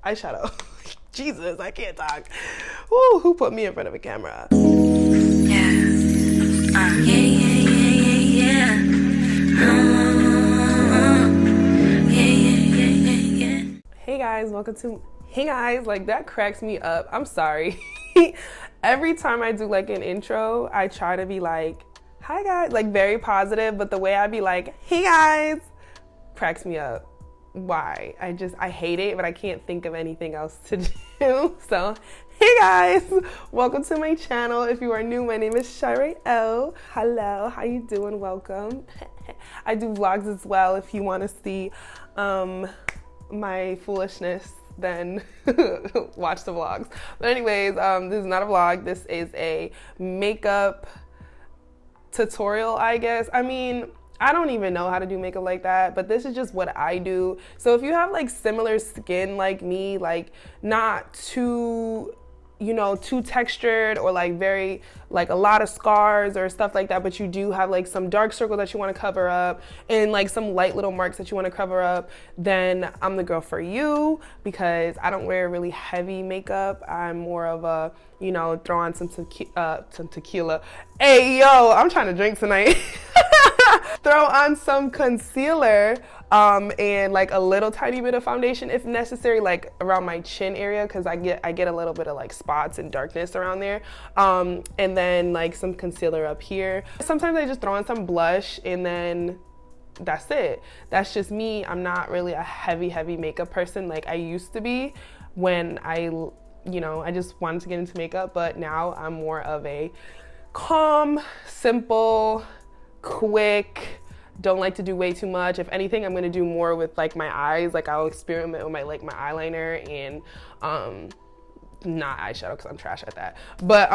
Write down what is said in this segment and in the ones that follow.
eyeshadow. Jesus, I can't talk. Woo, who put me in front of a camera? Hey guys, welcome to Hey guys, like that cracks me up. I'm sorry. Every time I do like an intro, I try to be like, hi guys, like very positive, but the way I be like, hey guys, cracks me up. Why? I hate it, but I can't think of anything else to do. So, hey guys, welcome to my channel. If you are new, my name is Shyrayels. Hello, how you doing? Welcome. I do vlogs as well. If you want to see my foolishness, then watch the vlogs. But anyways, this is not a vlog. This is a makeup tutorial, I guess. I mean, I don't even know how to do makeup like that, but this is just what I do. So if you have like similar skin like me, like not too, you know, too textured or like very, like a lot of scars or stuff like that, but you do have like some dark circles that you want to cover up and like some light little marks that you want to cover up, then I'm the girl for you, because I don't wear really heavy makeup. I'm more of a, you know, throw on some tequila. Hey, yo, I'm trying to drink tonight. Throw on some concealer and like a little tiny bit of foundation if necessary, like around my chin area, because I get a little bit of like spots and darkness around there, and then like some concealer up here. Sometimes I just throw on some blush and then that's it. That's just me. I'm not really a heavy makeup person like I used to be when I just wanted to get into makeup, but now I'm more of a calm, simple, quick, don't like to do way too much. If anything, I'm gonna do more with like my eyes. Like I'll experiment with my eyeliner and not eyeshadow because I'm trash at that, but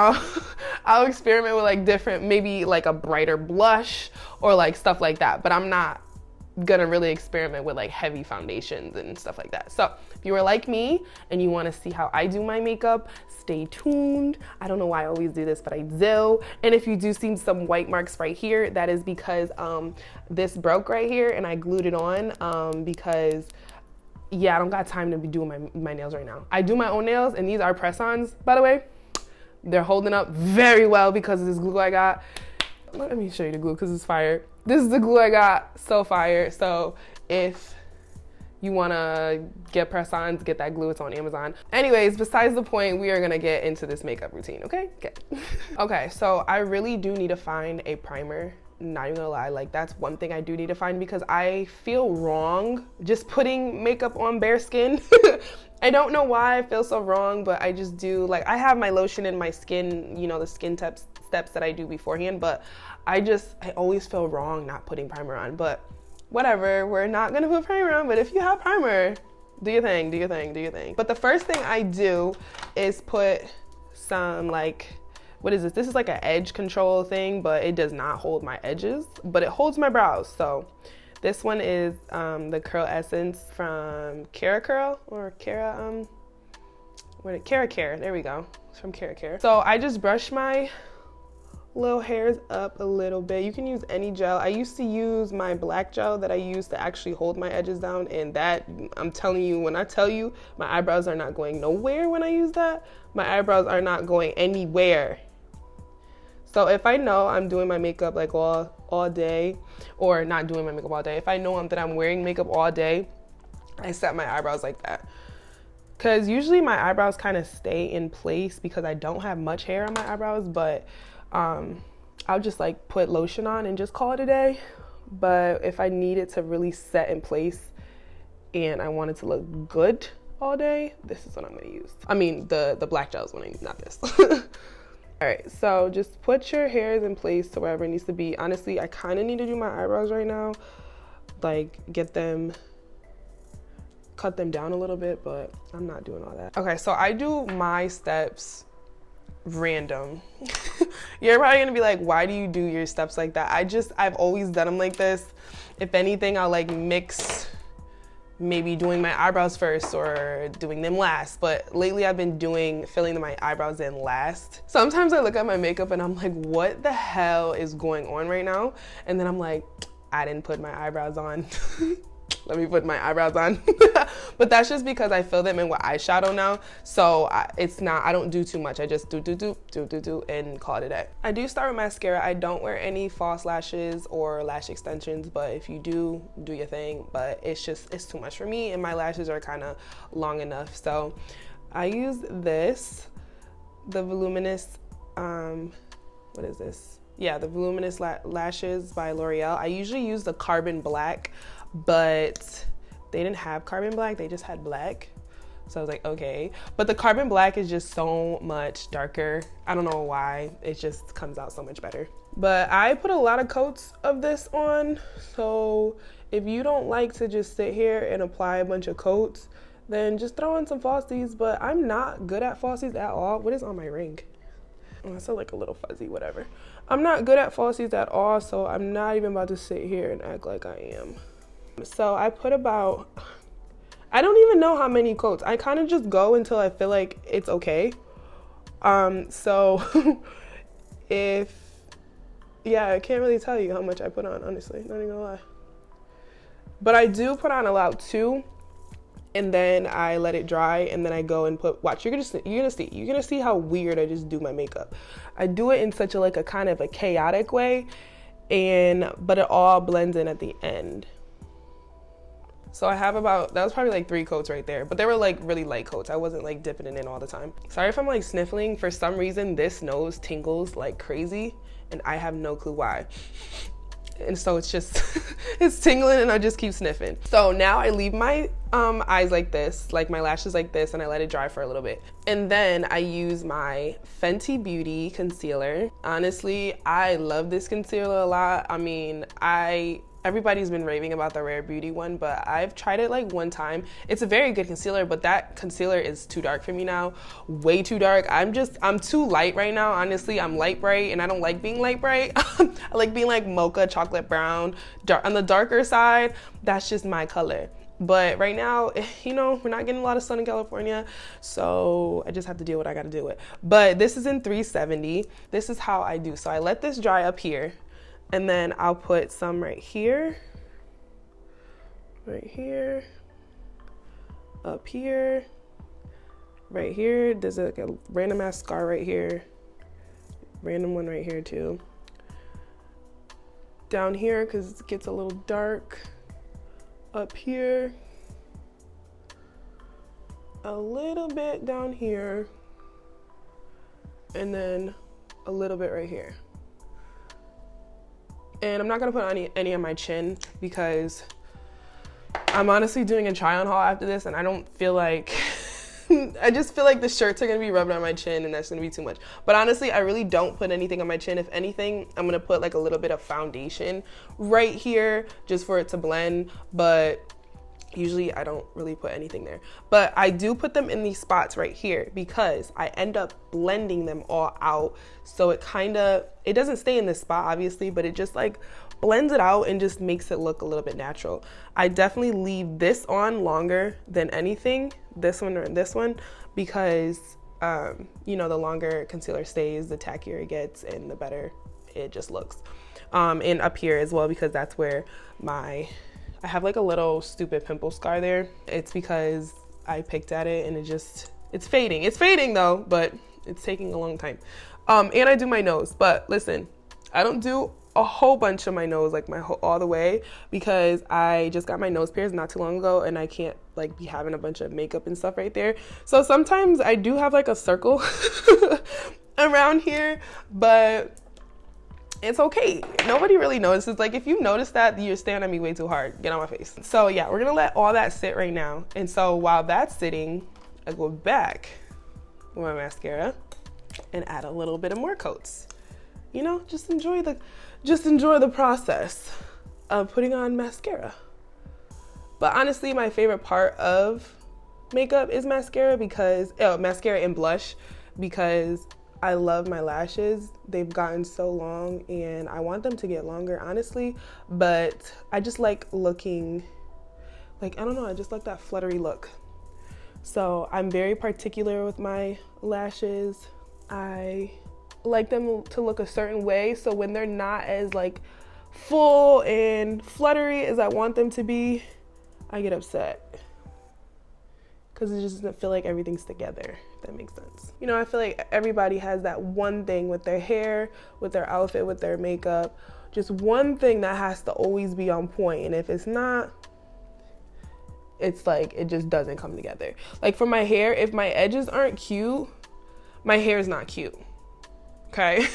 I'll experiment with like different, maybe like a brighter blush or like stuff like that, but I'm not gonna really experiment with like heavy foundations and stuff like that. So if you are like me and you want to see how I do my makeup, stay tuned. I don't know why I always do this, but I do. And if you do see some white marks right here, that is because this broke right here and I glued it on because yeah, I don't got time to be doing my nails right now. I do my own nails, and these are press-ons, by the way. They're holding up very well because of this glue I got. Let me show you the glue because it's fire. This is the glue I got, so fire. So if you wanna get press-ons, get that glue, it's on Amazon. Anyways, besides the point, we are gonna get into this makeup routine, okay? Okay, so I really do need to find a primer. Not even gonna lie, like that's one thing I do need to find because I feel wrong just putting makeup on bare skin. I don't know why I feel so wrong, but I just do. Like I have my lotion in my skin, you know, the skin steps that I do beforehand, but I always feel wrong not putting primer on. But whatever, we're not gonna put primer on, but if you have primer, do your thing, do your thing, do your thing. But the first thing I do is put some like, what is this? This is like an edge control thing, but it does not hold my edges, but it holds my brows. So this one is the Curl Essence from Cara Curl or Cara, Cara Care, there we go. It's from Cara Care. So I just brush my little hairs up a little bit. You can use any gel. I used to use my black gel that I used to actually hold my edges down, and that, I'm telling you, when I tell you my eyebrows are not going nowhere when I use that, my eyebrows are not going anywhere. So if I know I'm doing my makeup like all day, or not doing my makeup all day, if I know that I'm wearing makeup all day, I set my eyebrows like that. Because usually my eyebrows kind of stay in place because I don't have much hair on my eyebrows, but I'll just like put lotion on and just call it a day. But if I need it to really set in place and I want it to look good all day, this is what I'm gonna use. I mean, the black gel is what I use, not this. All right, so just put your hairs in place to wherever it needs to be. Honestly, I kind of need to do my eyebrows right now, like cut them down a little bit, but I'm not doing all that. Okay, so I do my steps random. You're probably gonna be like, why do you do your steps like that? I've always done them like this. If anything, I'll like mix maybe doing my eyebrows first or doing them last, but lately I've been filling my eyebrows in last. Sometimes I look at my makeup and I'm like, what the hell is going on right now? And then I'm like, I didn't put my eyebrows on. let me put my eyebrows on. But that's just because I fill them in with eyeshadow now. So I don't do too much. I just do and call it a day. I do start with mascara. I don't wear any false lashes or lash extensions, but if you do your thing. But it's too much for me, and my lashes are kind of long enough. So I use this, the voluminous, what is this? Yeah, the voluminous lashes by L'Oreal. I usually use the carbon black, but they didn't have carbon black, they just had black. So I was like, okay. But the carbon black is just so much darker. I don't know why, it just comes out so much better. But I put a lot of coats of this on. So if you don't like to just sit here and apply a bunch of coats, then just throw in some falsies. But I'm not good at falsies at all. What is on my ring? Oh, I feel like a little fuzzy, whatever. I'm not good at falsies at all, so I'm not even about to sit here and act like I am. So I put about, I don't even know how many coats. I kind of just go until I feel like it's okay. So yeah, I can't really tell you how much I put on, honestly, not even gonna lie. But I do put on a lot too, and then I let it dry, and then I go and watch, you're gonna see how weird I just do my makeup. I do it in such a kind of a chaotic way, but it all blends in at the end. So I have that was probably 3 coats right there, but they were really light coats. I wasn't dipping it in all the time. Sorry if I'm sniffling. For some reason, this nose tingles like crazy, and I have no clue why. And so it's just, it's tingling, and I just keep sniffing. So now I leave my eyes like this, my lashes like this, and I let it dry for a little bit. And then I use my Fenty Beauty concealer. Honestly, I love this concealer a lot. I mean, everybody's been raving about the Rare Beauty one, but I've tried it one time. It's a very good concealer, but that concealer is too dark for me now. Way too dark. I'm too light right now, honestly. I'm light bright, and I don't like being light bright. I like being mocha, chocolate brown, on the darker side. That's just my color. But right now, we're not getting a lot of sun in California, so I just have to deal with what I gotta deal with. But this is in 370. This is how I do. So I let this dry up here, and then I'll put some right here, up here, right here. There's a random ass scar right here, random one right here too. Down here, because it gets a little dark. Up here, a little bit down here, and then a little bit right here. And I'm not gonna put any on my chin, because I'm honestly doing a try on haul after this, and I don't feel like, I just feel like the shirts are gonna be rubbing on my chin, and that's gonna be too much. But honestly, I really don't put anything on my chin. If anything, I'm gonna put a little bit of foundation right here just for it to blend, but usually I don't really put anything there. But I do put them in these spots right here, because I end up blending them all out. So it doesn't stay in this spot, obviously, but it just blends it out and just makes it look a little bit natural. I definitely leave this on longer than anything, this one or this one, because the longer concealer stays, the tackier it gets, and the better it just looks. And up here as well, because that's where I have a little stupid pimple scar there. It's because I picked at it, and it's fading. It's fading though, but it's taking a long time. And I do my nose, but listen, I don't do a whole bunch of my nose, all the way, because I just got my nose pierced not too long ago, and I can't be having a bunch of makeup and stuff right there. So sometimes I do have a circle around here, but it's okay. Nobody really notices. If you notice that, you're staring at me way too hard. Get on my face. So yeah, we're gonna let all that sit right now. And so while that's sitting, I go back with my mascara and add a little bit of more coats. Just enjoy the process of putting on mascara. But honestly, my favorite part of makeup is mascara, mascara and blush, because I love my lashes. They've gotten so long, and I want them to get longer, honestly, but I just like looking I don't know, I just like that fluttery look. So I'm very particular with my lashes. I like them to look a certain way, so when they're not as full and fluttery as I want them to be, I get upset because it just doesn't feel like everything's together, if that makes sense. You know, I feel like everybody has that one thing with their hair, with their outfit, with their makeup, just one thing that has to always be on point. And if it's not, it's like, it just doesn't come together. Like for my hair, if my edges aren't cute, my hair is not cute. Okay.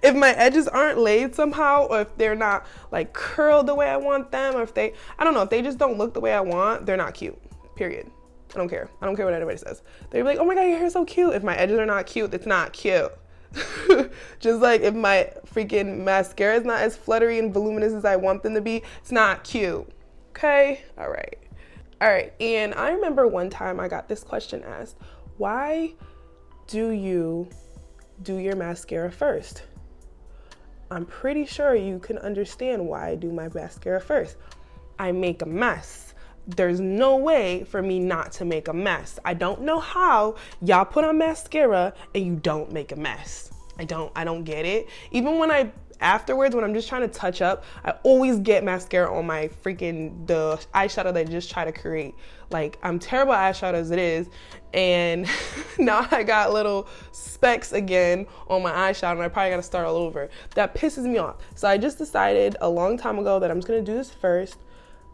If my edges aren't laid somehow, or if they're not like curled the way I want them, or if they, I don't know, if they just don't look the way I want, they're not cute, period. I don't care. I don't care what anybody says. They're like, oh my God, your hair's so cute. If my edges are not cute, it's not cute. Just like if my freaking mascara is not as fluttery and voluminous as I want them to be, it's not cute. Okay. All right. And I remember one time I got this question asked, why do you do your mascara first? I'm pretty sure you can understand why I do my mascara first. I make a mess. There's no way for me not to make a mess. I don't know how y'all put on mascara and you don't make a mess. I don't get it. Even when afterwards, when I'm just trying to touch up, I always get mascara on my the eyeshadow that I just try to create. Like, I'm terrible at eyeshadow as it is, and now I got little specks again on my eyeshadow, and I probably gotta start all over. That pisses me off. So I just decided a long time ago that I'm just gonna do this first.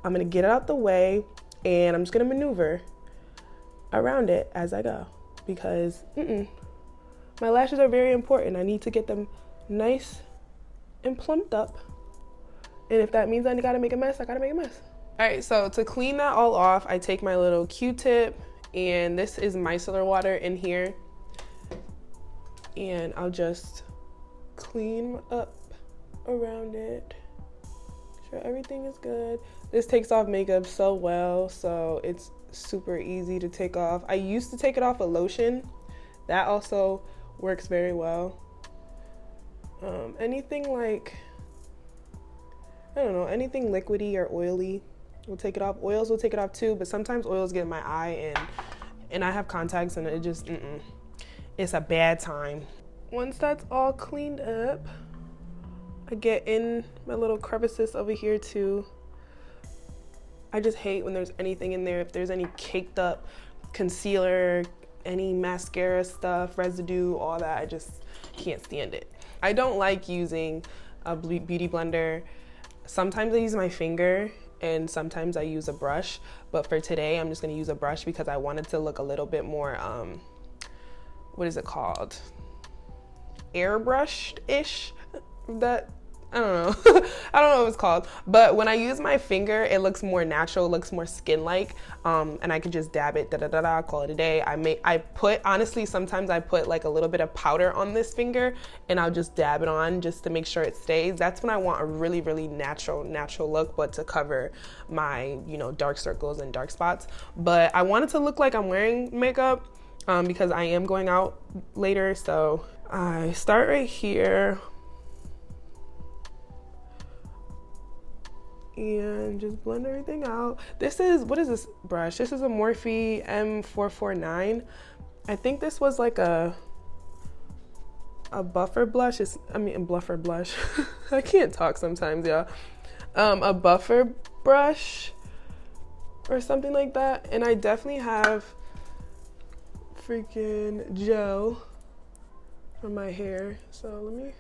I'm gonna get it out the way, and I'm just gonna maneuver around it as I go, because my lashes are very important. I need to get them nice and plumped up, and if that means I gotta make a mess, I gotta make a mess. All right, so to clean that all off, I take my little Q-tip, and this is micellar water in here, and I'll just clean up around it, make sure everything is good. This takes off makeup so well, so it's super easy to take off. I used to take it off with lotion. That also works very well. Anything like, I don't know, anything liquidy or oily will take it off. Oils will take it off too, but sometimes oils get in my eye, and I have contacts, and it just, it's a bad time. Once that's all cleaned up, I get in my little crevices over here too. I just hate when there's anything in there. If there's any caked up concealer, any mascara stuff, residue, all that, I just can't stand it. I don't like using a beauty blender. Sometimes I use my finger, and sometimes I use a brush, but for today I'm just gonna use a brush because I wanted to look a little bit more, what is it called? Airbrushed-ish? That, I don't know. I don't know what it's called, but when I use my finger, it looks more natural, it looks more skin-like, and I can just dab it, call it a day. Honestly, sometimes I put like a little bit of powder on this finger, and I'll just dab it on just to make sure it stays. That's when I want a really, really natural look, but to cover my, dark circles and dark spots. But I want it to look like I'm wearing makeup, because I am going out later, so I start right here, and just blend everything out. What is this brush? This is a Morphe M449. I think this was like a buffer blush. Buffer blush. I can't talk sometimes, y'all. A buffer brush or something like that. And I definitely have freaking gel for my hair. So let me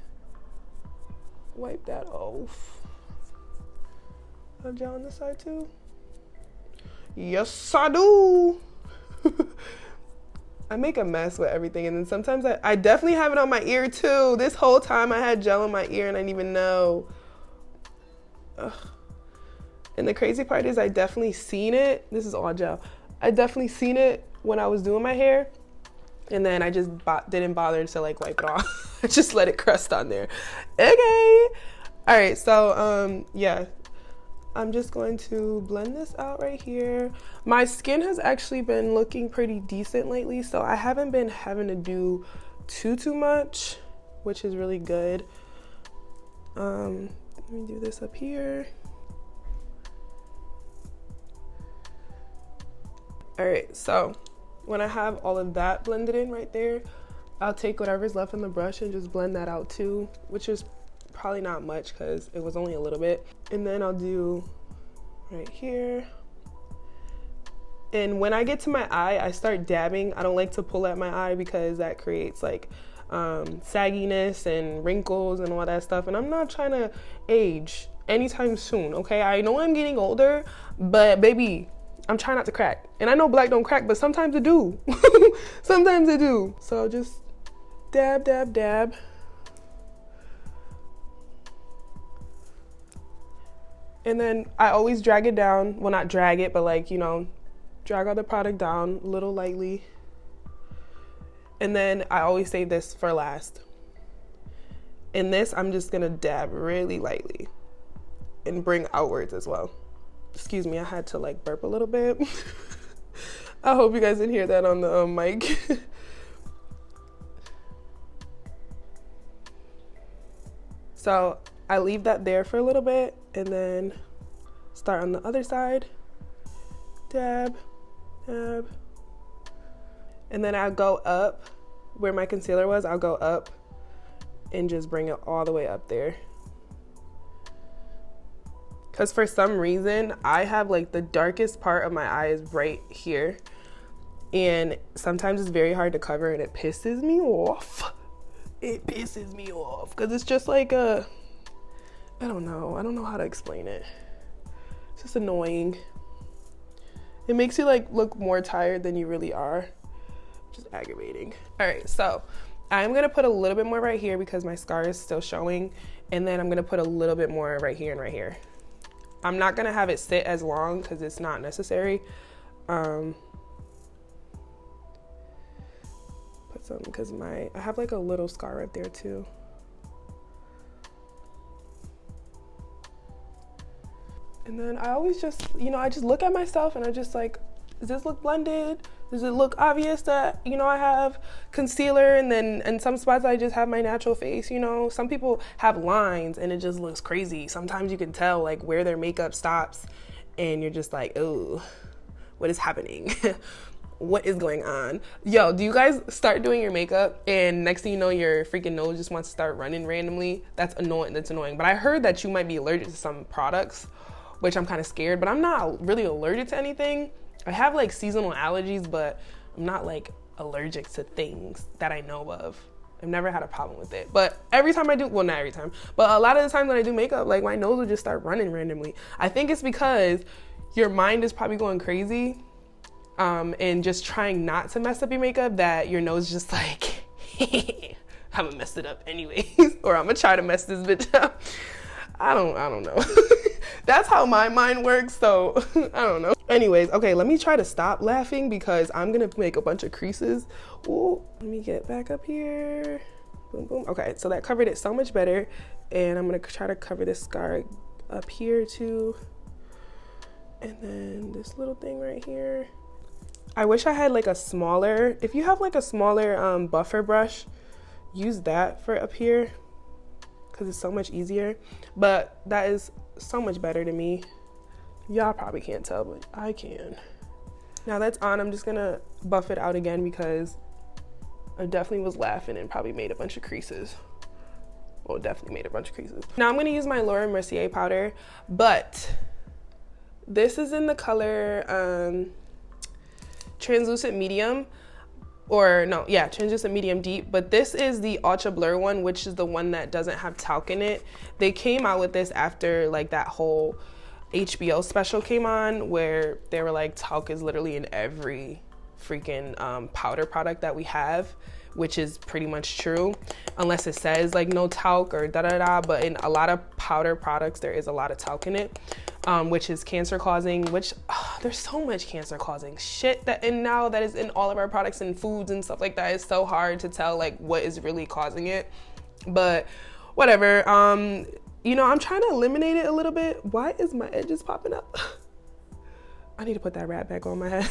wipe that off. Gel on this side too? Yes, I do. I make a mess with everything, and then sometimes I definitely have it on my ear too. This whole time I had gel on my ear and I didn't even know. Ugh. And the crazy part is I definitely seen it. This is all gel. I definitely seen it when I was doing my hair, and then I just didn't bother to like wipe it off. I just let it crust on there. Okay. All right, so yeah. I'm just going to blend this out right here. My skin has actually been looking pretty decent lately, so I haven't been having to do too much, which is really good. Let me do this up here. All right, so when I have all of that blended in right there, I'll take whatever's left on the brush and just blend that out too, which is probably not much because it was only a little bit. And then I'll do right here And when I get to my eye, I start dabbing. I don't like to pull at my eye because that creates like sagginess and wrinkles and all that stuff. And I'm not trying to age anytime soon, okay? I know I'm getting older, but baby, I'm trying not to crack. And I know black don't crack, but sometimes it do. Sometimes it do. So just dab, dab, dab. And then I always drag it down. Well, not drag it, but like, you know, drag all the product down a little lightly. And then I always save this for last. In this, I'm just gonna dab really lightly and bring outwards as well. Excuse me, I had to like burp a little bit. I hope you guys didn't hear that on the mic. So I leave that there for a little bit and then start on the other side. Dab, dab. And then I'll go up where my concealer was. I'll go up and just bring it all the way up there. Because for some reason, I have like the darkest part of my eye is right here. And sometimes it's very hard to cover and it pisses me off. It pisses me off because it's just like I don't know how to explain it. It's just annoying. It makes you like look more tired than you really are, which is aggravating. All right, so I'm gonna put a little bit more right here because my scar is still showing, and then I'm gonna put a little bit more right here and right here. I'm not gonna have it sit as long because it's not necessary. Put some because I have like a little scar right there too. And then I always just, you know, I just look at myself and I just like, does this look blended? Does it look obvious that, you know, I have concealer and then in some spots I just have my natural face, you know? Some people have lines and it just looks crazy. Sometimes you can tell like where their makeup stops and you're just like, oh, what is happening? What is going on? Yo, do you guys start doing your makeup and next thing you know your freaking nose just wants to start running randomly? That's annoying. But I heard that you might be allergic to some products, which I'm kind of scared, but I'm not really allergic to anything. I have like seasonal allergies, but I'm not like allergic to things that I know of. I've never had a problem with it. But every time I do, well, not every time, but a lot of the times when I do makeup, like my nose will just start running randomly. I think it's because your mind is probably going crazy and just trying not to mess up your makeup, that your nose just like, I'm gonna mess it up anyways, or I'm gonna try to mess this bitch up. I don't know. That's how my mind works, so I don't know. Anyways, okay, let me try to stop laughing because I'm gonna make a bunch of creases. Ooh, let me get back up here. Boom, boom. Okay, so that covered it so much better. And I'm gonna try to cover this scar up here too. And then this little thing right here. I wish I had like a smaller, if you have like a smaller buffer brush, use that for up here because it's so much easier. But that is so much better to me. Y'all probably can't tell, but I can. Now that's on, I'm just gonna buff it out again because I definitely was laughing and probably made a bunch of creases. Well, definitely made a bunch of creases. Now I'm gonna use my Mercier powder, but this is in the color translucent medium, or no, yeah, translucent medium deep, but this is the ultra blur one, which is the one that doesn't have talc in it. They came out with this after like that whole HBO special came on where they were like, talc is literally in every freaking powder product that we have, which is pretty much true, unless it says like no talc or da-da-da, but in a lot of powder products there is a lot of talc in it, which is cancer causing, which there's so much cancer causing shit that, and now that is in all of our products and foods and stuff like that. It's so hard to tell like what is really causing it, but whatever. You know, I'm trying to eliminate it a little bit. Why is my edges popping up? I need to put that wrap back on my head.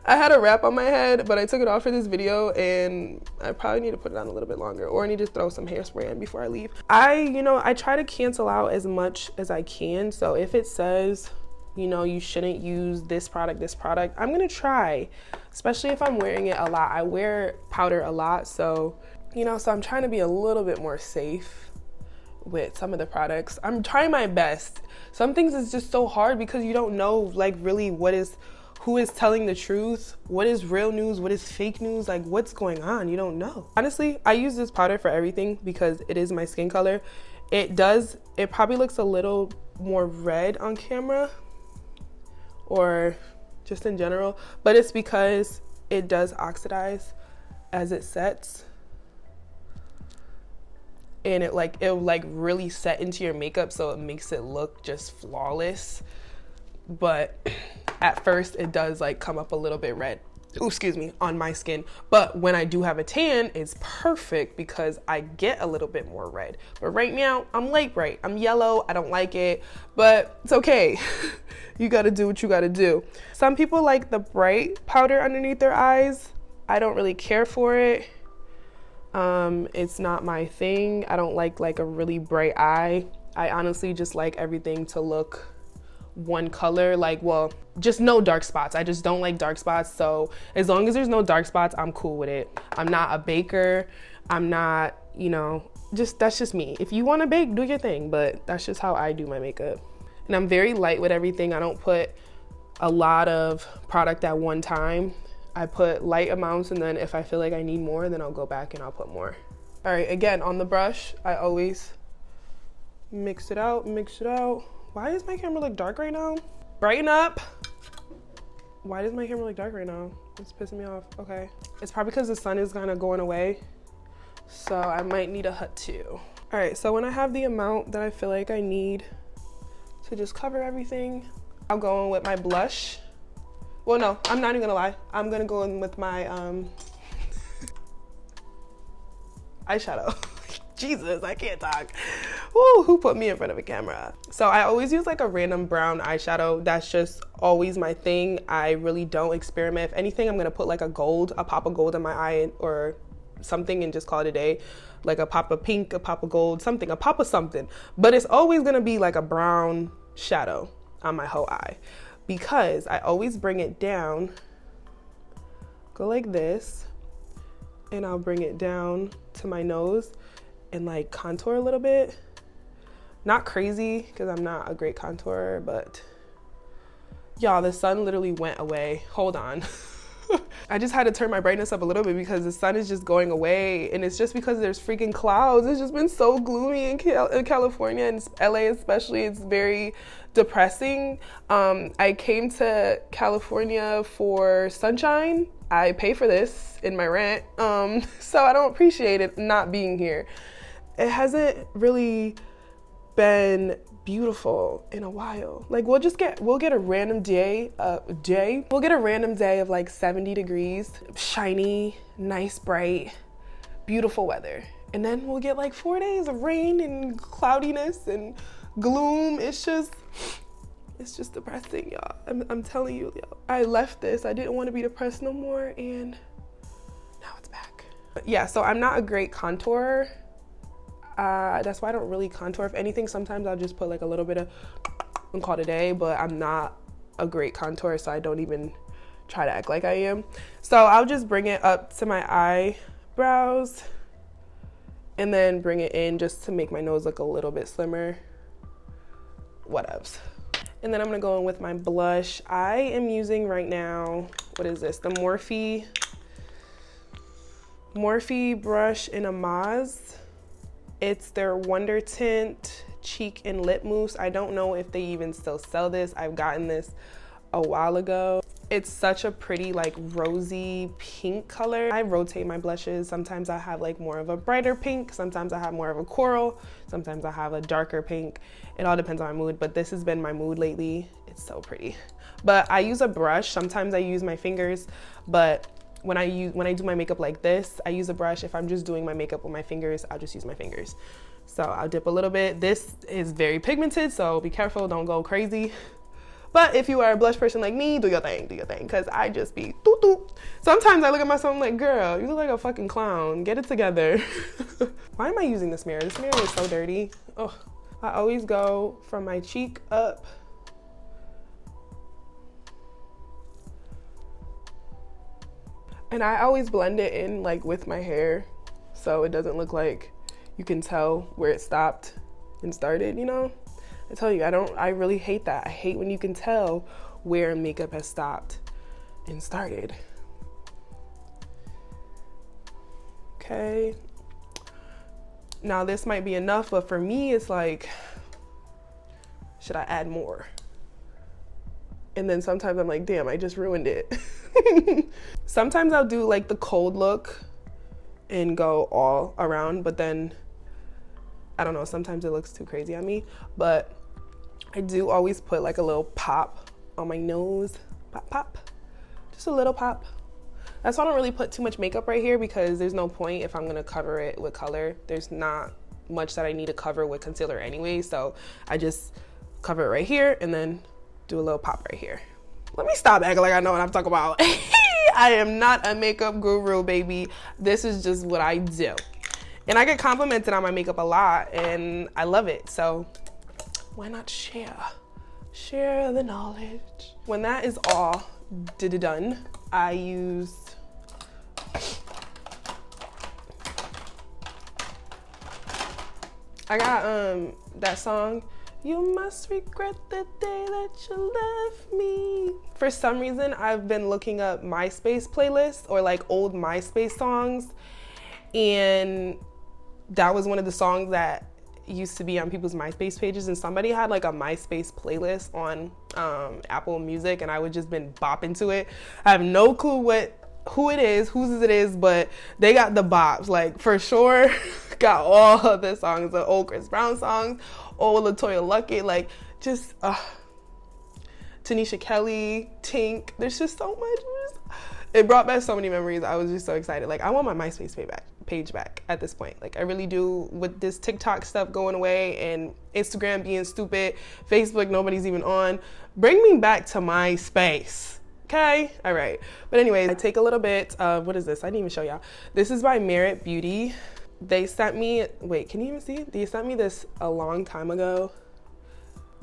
I had a wrap on my head, but I took it off for this video and I probably need to put it on a little bit longer, or I need to throw some hairspray in before I leave. I try to cancel out as much as I can. So if it says, you know, you shouldn't use this product, I'm gonna try, especially if I'm wearing it a lot. I wear powder a lot, so, you know, so I'm trying to be a little bit more safe with some of the products. I'm trying my best. Some things is just so hard because you don't know like really what is who is telling the truth, what is real news, what is fake news, like what's going on? You don't know. Honestly, I use this powder for everything because it is my skin color. It probably looks a little more red on camera or just in general, but it's because it does oxidize as it sets, and it'll really set into your makeup, so it makes it look just flawless. But at first it does like come up a little bit red, on my skin. But when I do have a tan, it's perfect because I get a little bit more red. But right now I'm light bright, I'm yellow, I don't like it, but it's okay. You gotta do what you gotta do. Some people like the bright powder underneath their eyes. I don't really care for it. It's not my thing. I don't like a really bright eye. I honestly just like everything to look one color, just no dark spots. I just don't like dark spots. So as long as there's no dark spots, I'm cool with it. I'm not a baker. I'm not, that's just me. If you want to bake, do your thing, but that's just how I do my makeup. And I'm very light with everything. I don't put a lot of product at one time. I put light amounts, and then if I feel like I need more, then I'll go back and I'll put more. All right, again, on the brush, I always mix it out. Why does my camera look dark right now? Brighten up. Why does my camera look dark right now? It's pissing me off. Okay. It's probably because the sun is kind of going away. So I might need a hut too. All right, so when I have the amount that I feel like I need to just cover everything, I'll go in with my blush. Well, no, I'm not even gonna lie. I'm gonna go in with my eyeshadow. Jesus, I can't talk. Woo, who put me in front of a camera? So I always use like a random brown eyeshadow. That's just always my thing. I really don't experiment. If anything, I'm gonna put like a pop of gold in my eye or something and just call it a day. Like a pop of pink, a pop of gold, something, a pop of something. But it's always gonna be like a brown shadow on my whole eye because I always bring it down, go like this, and I'll bring it down to my nose and like contour a little bit. Not crazy because I'm not a great contourer, but y'all, the sun literally went away. Hold on. I just had to turn my brightness up a little bit because the sun is just going away, and it's just because there's freaking clouds. It's just been so gloomy in California and LA especially. It's very depressing. I came to California for sunshine. I pay for this in my rent, so I don't appreciate it not being here. It hasn't really been beautiful in a while. Like we'll get a random day of like 70 degrees, shiny, nice, bright, beautiful weather. And then we'll get like 4 days of rain and cloudiness and gloom. It's just depressing, y'all. I'm telling you, y'all. I left this. I didn't want to be depressed no more, and now it's back. But yeah, so I'm not a great contourer. That's why I don't really contour. If anything, sometimes I'll just put like a little bit of and call it a day, but I'm not a great contourer, so I don't even try to act like I am. So I'll just bring it up to my eyebrows and then bring it in just to make my nose look a little bit slimmer. Whatevs. And then I'm gonna go in with my blush. I am using right now, what is this? The Morphe brush in Amaze. It's their Wonder Tint Cheek and Lip Mousse. I don't know if they even still sell this. I've gotten this a while ago. It's such a pretty like rosy pink color. I rotate my blushes. Sometimes I have like more of a brighter pink. Sometimes I have more of a coral. Sometimes I have a darker pink. It all depends on my mood, but this has been my mood lately. It's so pretty. But I use a brush. Sometimes I use my fingers, but when I do my makeup like this, I use a brush. If I'm just doing my makeup with my fingers, I'll just use my fingers. So I'll dip a little bit. This is very pigmented, so be careful, don't go crazy. But if you are a blush person like me, do your thing, because I just be doo-doo. Sometimes I look at myself, I'm like, girl, you look like a fucking clown. Get it together. Why am I using this mirror? This mirror is so dirty. Oh, I always go from my cheek up. And I always blend it in like with my hair, so it doesn't look like you can tell where it stopped and started, you know? I tell you, I really hate that. I hate when you can tell where makeup has stopped. and started. Okay. Now this might be enough, but for me, it's like, should I add more? And then sometimes I'm like, damn, I just ruined it. Sometimes I'll do like the cold look and go all around, but then, I don't know, sometimes it looks too crazy on me, but I do always put like a little pop on my nose. Pop, pop, just a little pop. That's why I don't really put too much makeup right here, because there's no point if I'm gonna cover it with color. There's not much that I need to cover with concealer anyway, so I just cover it right here and then do a little pop right here. Let me stop acting like I know what I'm talking about. I am not a makeup guru, baby. This is just what I do. And I get complimented on my makeup a lot and I love it. So why not share? Share the knowledge. When that is all done, I use that song, "You Must Regret the Day That You Left Me." For some reason, I've been looking up MySpace playlists or like old MySpace songs, and that was one of the songs that used to be on people's MySpace pages, and somebody had like a MySpace playlist on Apple Music, and I would just been bopping to it. I have no clue whose it is, but they got the bops, like for sure. Got all of the songs, the old Chris Brown songs, old LaToya Luckett, like just Tanisha Kelly, Tink. There's just so much. It brought back so many memories. I was just so excited. Like, I want my MySpace page back at this point. Like, I really do. With this TikTok stuff going away and Instagram being stupid, Facebook nobody's even on, bring me back to MySpace. Okay, all right. But anyways, I take a little bit of, what is this? I didn't even show y'all. This is by Merit Beauty. They sent me, wait, can you even see? They sent me this a long time ago.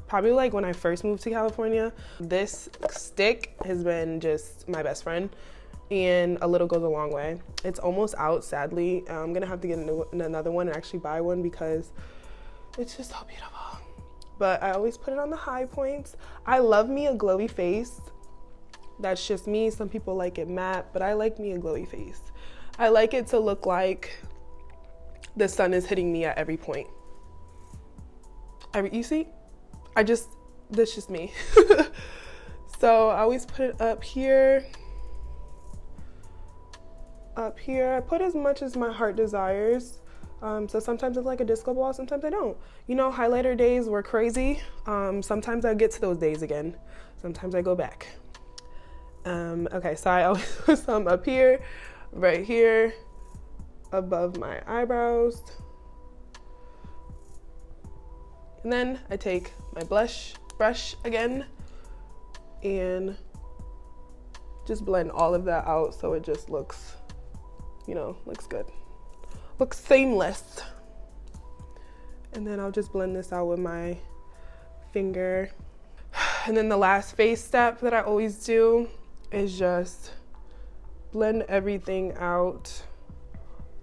Probably like when I first moved to California. This stick has been just my best friend, and a little goes a long way. It's almost out, sadly. I'm gonna have to get another one and actually buy one because it's just so beautiful. But I always put it on the high points. I love me a glowy face. That's just me. Some people like it matte, but I like me a glowy face. I like it to look like the sun is hitting me at every point. You see? That's just me. So I always put it up here. Up here. I put as much as my heart desires. So sometimes it's like a disco ball, sometimes I don't. You know, highlighter days were crazy. Sometimes I get to those days again. Sometimes I go back. Okay, so I always put some up here, right here, above my eyebrows. And then I take my blush brush again and just blend all of that out so it just looks, you know, looks good. Looks seamless. And then I'll just blend this out with my finger. And then the last face step that I always do is just blend everything out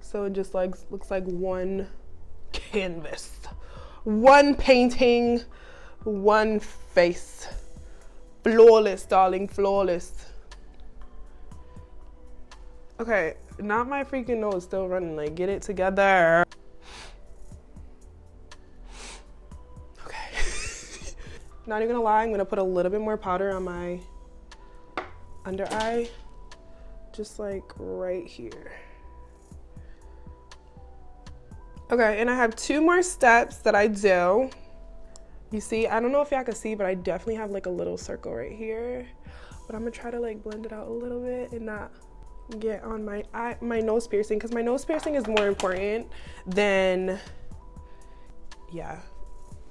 so it just like looks like one canvas, one painting, one face. Flawless, darling, flawless. Okay, not my freaking nose still running, like get it together. Okay. Not even gonna lie, I'm gonna put a little bit more powder on my under eye, just like right here. Okay, and I have 2 more steps that I do. You see, I don't know if y'all can see, but I definitely have like a little circle right here. But I'm gonna try to like blend it out a little bit and not get on my eye, my nose piercing, because my nose piercing is more important than, yeah,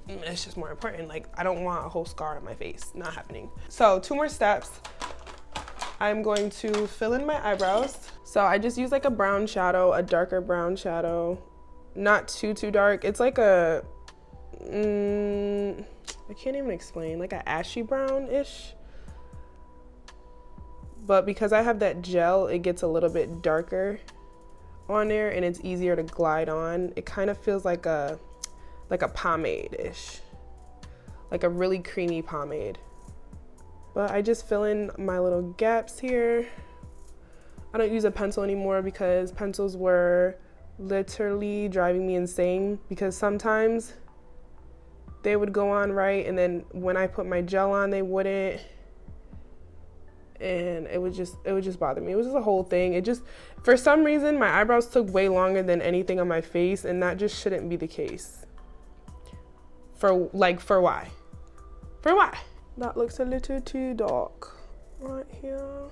it's just more important. Like, I don't want a whole scar on my face, not happening. So 2 more steps. I'm going to fill in my eyebrows. So I just use like a brown shadow, a darker brown shadow, not too dark. It's like a, I can't even explain, like a ashy brown-ish. But because I have that gel, it gets a little bit darker on there and it's easier to glide on. It kind of feels like a pomade-ish, like a really creamy pomade. But I just fill in my little gaps here. I don't use a pencil anymore because pencils were literally driving me insane, because sometimes they would go on right, and then when I put my gel on, they wouldn't. And it would just bother me. It was just a whole thing. It just, for some reason, my eyebrows took way longer than anything on my face, and that just shouldn't be the case. For why? For why? That looks a little too dark right here.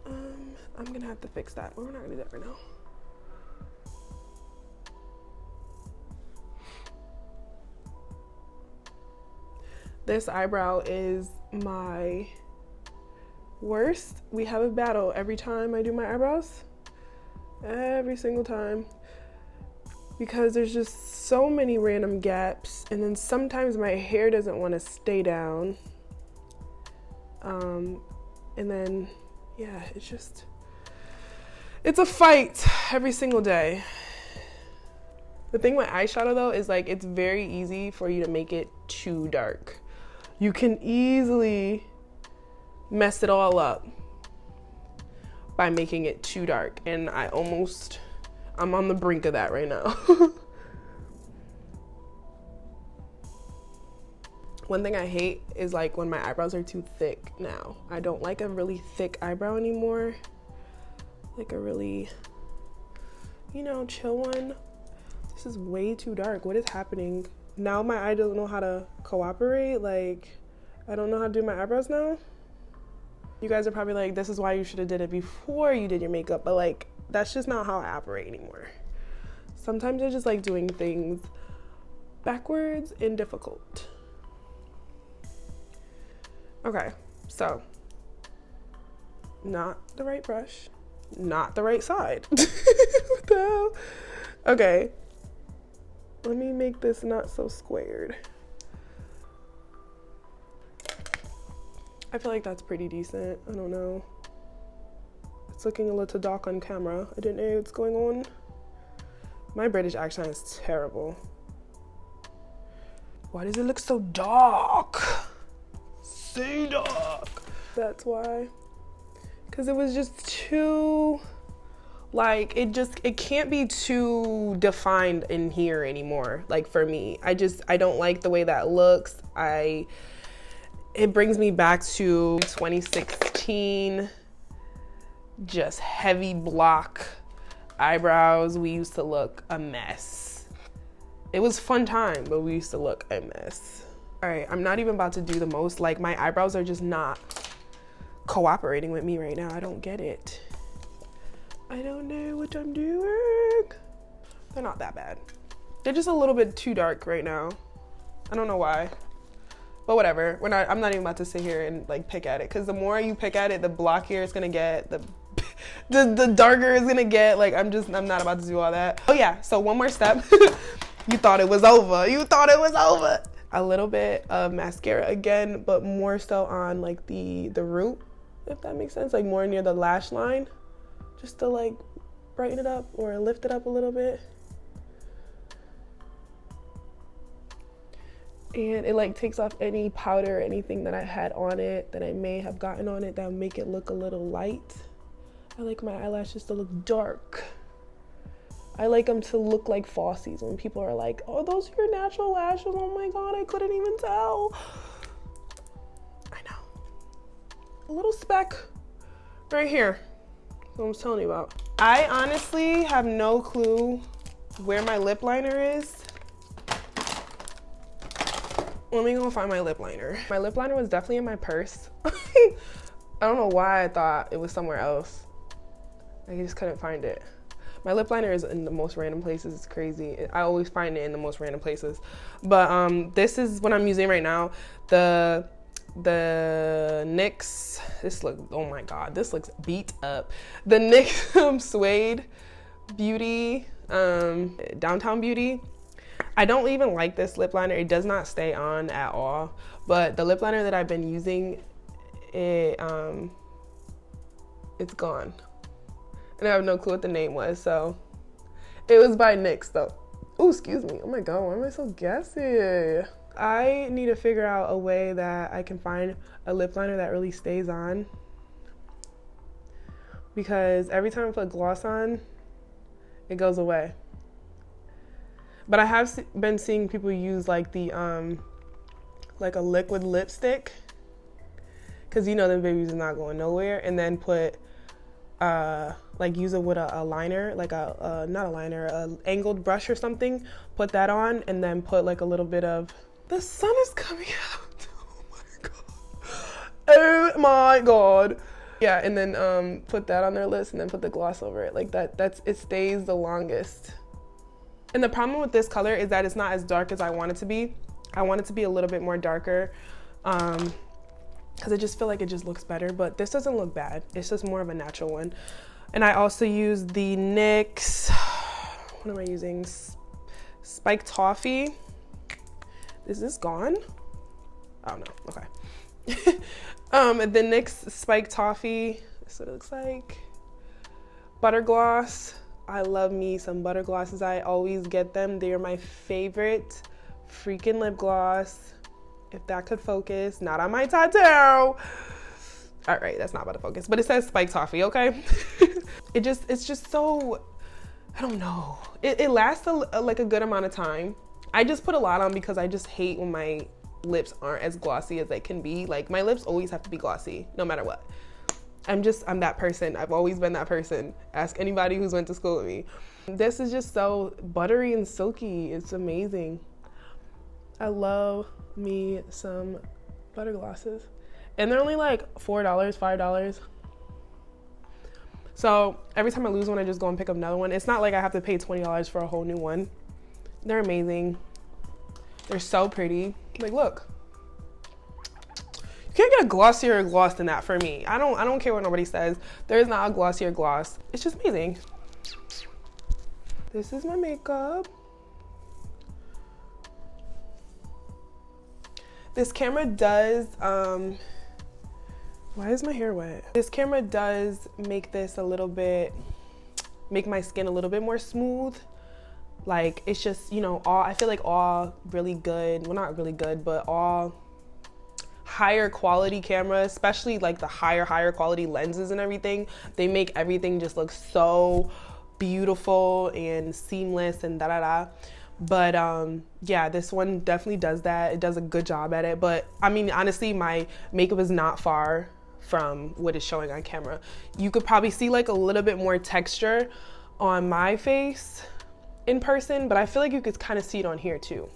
I'm gonna have to fix that. We're not gonna do that right now. This eyebrow is my worst. We have a battle every time I do my eyebrows. Every single time. Because there's just so many random gaps, and then sometimes my hair doesn't want to stay down. And then, yeah, it's a fight every single day. The thing with eyeshadow though is like, it's very easy for you to make it too dark. You can easily mess it all up by making it too dark, and I'm on the brink of that right now. One thing I hate is like when my eyebrows are too thick now. I don't like a really thick eyebrow anymore. Like a really, chill one. This is way too dark. What is happening? Now my eye doesn't know how to cooperate. Like, I don't know how to do my eyebrows now. You guys are probably like, this is why you should have did it before you did your makeup. But like, that's just not how I operate anymore. Sometimes I just like doing things backwards and difficult. Okay, so not the right brush, not the right side. What the hell? Okay, let me make this not so squared. I feel like that's pretty decent. I don't know. It's looking a little dark on camera. I didn't know what's going on. My British accent is terrible. Why does it look so dark? So dark. That's why. Because it was just too, like, it can't be too defined in here anymore. Like, for me, I don't like the way that looks. It brings me back to 2016, just heavy block eyebrows. We used to look a mess. It was fun time, but we used to look a mess. All right, I'm not even about to do the most. Like, my eyebrows are just not cooperating with me right now. I don't get it. I don't know what I'm doing. They're not that bad. They're just a little bit too dark right now. I don't know why. But whatever, I'm not even about to sit here and like pick at it, because the more you pick at it, the blockier it's gonna get, the darker it's gonna get. Like, I'm not about to do all that. Oh yeah, so one more step. You thought it was over. You thought it was over. A little bit of mascara again, but more so on like the root, if that makes sense, like more near the lash line, just to like brighten it up or lift it up a little bit. And it like takes off any powder or anything that I had on it, that I may have gotten on it, that would make it look a little light. I like my eyelashes to look dark. I like them to look like falsies. When people are like, oh, those are your natural lashes. Oh my God, I couldn't even tell. I know. A little speck right here. That's what I was telling you about. I honestly have no clue where my lip liner is. Let me go find my lip liner. My lip liner was definitely in my purse. I don't know why I thought it was somewhere else. I just couldn't find it. My lip liner is in the most random places. It's crazy. I always find it in the most random places. But this is what I'm using right now. The NYX, oh my God, this looks beat up. The NYX Suede Beauty, Downtown Beauty. I don't even like this lip liner. It does not stay on at all. But the lip liner that I've been using, it's gone. And I have no clue what the name was, so. It was by NYX though. Oh, excuse me. Oh my God, why am I so gassy? I need to figure out a way that I can find a lip liner that really stays on, because every time I put gloss on, it goes away. But I have been seeing people use like the like a liquid lipstick, because you know the babies is not going nowhere, and then put like use it with a liner, like not a liner, a angled brush or something, put that on, and then put like a little bit of, the sun is coming out. Oh my god. Oh my god. Yeah, and then put that on their lips and then put the gloss over it. Like it stays the longest. And the problem with this color is that it's not as dark as I want it to be. I want it to be a little bit more darker, because I just feel like it just looks better, but this doesn't look bad. It's just more of a natural one. And I also use the NYX, what am I using? Spike Toffee. Is this gone? Oh no, okay. The NYX Spike Toffee, that's what it looks like. Butter gloss. I love me some butter glosses. I always get them. They are my favorite freaking lip gloss. If that could focus, not on my tattoo. All right, that's not about to focus, but it says Spike Toffee, okay? It's just so, I don't know. It lasts like a good amount of time. I just put a lot on because I just hate when my lips aren't as glossy as they can be. Like, my lips always have to be glossy, no matter what. I'm that person. I've always been that person. Ask anybody who's went to school with me. This is just so buttery and silky. It's amazing. I love me some butter glosses. And they're only like $4, $5. So every time I lose one, I just go and pick up another one. It's not like I have to pay $20 for a whole new one. They're amazing. They're so pretty. Like, look. You can't get a glossier gloss than that for me. I don't care what nobody says. There is not a glossier gloss. It's just amazing. This is my makeup. This camera does, why is my hair wet? This camera does make this a little bit, make my skin a little bit more smooth. Like, it's just, you know, I feel like all really good, well, not really good, but all higher quality cameras, especially like the higher quality lenses and everything, they make everything just look so beautiful and seamless and da-da-da. But yeah, this one definitely does that. It does a good job at it. But I mean, honestly, my makeup is not far from what is showing on camera. You could probably see like a little bit more texture on my face in person, but I feel like you could kind of see it on here too.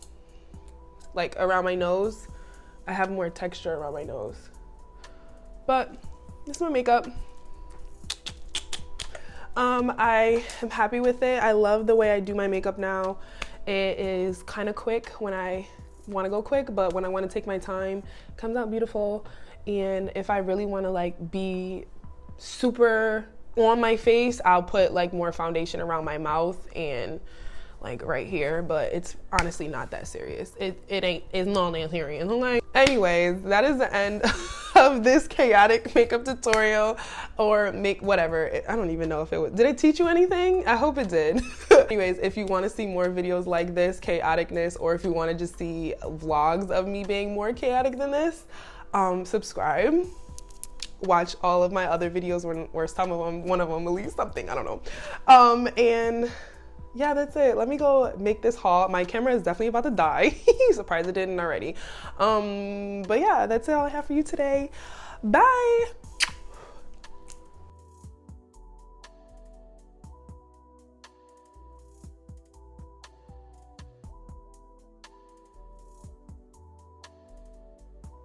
Like around my nose, I have more texture around my nose. But this is my makeup. I am happy with it. I love the way I do my makeup now. It is kind of quick when I want to go quick, but when I want to take my time, it comes out beautiful. And if I really want to like be super on my face, I'll put like more foundation around my mouth and like right here, but it's honestly not that serious. It's not that serious. Okay? Anyways, that is the end of this chaotic makeup tutorial, or whatever. I don't even know if it was. Did I teach you anything? I hope it did. Anyways, if you want to see more videos like this, chaoticness, or if you want to just see vlogs of me being more chaotic than this, subscribe. Watch all of my other videos, or some of them, one of them at least, something, I don't know. And yeah, that's it. Let me go make this haul. My camera is definitely about to die. Surprised it didn't already. But yeah, that's all I have for you today. Bye.